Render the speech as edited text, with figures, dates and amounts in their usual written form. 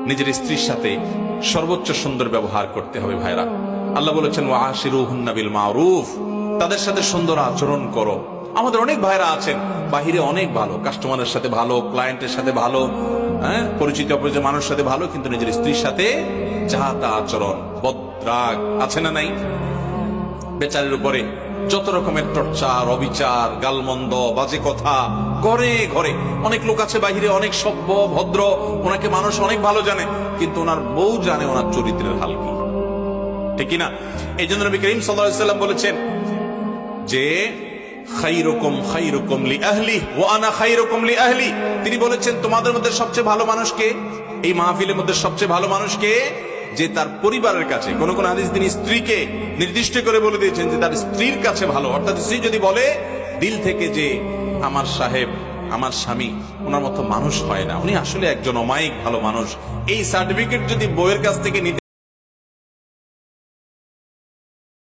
নিজের স্ত্রীর সাথে সর্বোচ্চ সুন্দর ব্যবহার করতে হবে ভাইরা। আল্লাহ বলেছেন ওয়াশিরুহুন্না বিল মারুফ, তাদের সাথে সুন্দর আচরণ করো। আমাদের অনেক ভাইরা আছেন বাহিরে অনেক ভালো, কাস্টমারের সাথে ভালো, ক্লায়েন্টের সাথে ভালো, পরিচিত অপরিচিত মানুষের সাথে ভালো, কিন্তু নিজের স্ত্রীর সাথে যা তা আচরণ, বদরাগ আছে না নাই? বেচারের উপরে যত রকমের টর্চার, অবিচার, গালমন্দ, বাজে কথা ঘরে ঘরে। অনেক লোক আছে বাহিরে অনেক সভ্য ভদ্র, ওনাকে মানুষ অনেক ভালো জানে, কিন্তু ওনার বউ জানে ওনার চরিত্রের হাল কি, ঠিক না? এই জন্য নবী করিম সাল্লাল্লাহু আলাইহি ওয়াসাল্লাম বলেছেন যে খায়রুকুম খায়রুকুম লিআহলি ওয়া আনা খায়রুকুম লিআহলি। তিনি বলেছেন তোমাদের মধ্যে সবচেয়ে ভালো মানুষ কে? এই মাহফিলের মধ্যে সবচেয়ে ভালো মানুষ কে? যে তার পরিবারের কাছে, কোন কোন হাদিস তিনি স্ত্রীকে নির্দিষ্ট করে বলে দিয়েছেন যে তার স্ত্রীর কাছে ভালো। অর্থাৎ স্ত্রী যদি বলে দিল থেকে যে আমার সাহেব, আমার স্বামী ওনার মতো মানুষ হয় না, উনি আসলে একজন অমায়িক ভালো মানুষ, এই সার্টিফিকেট যদি বউয়ের কাছ থেকে নিতে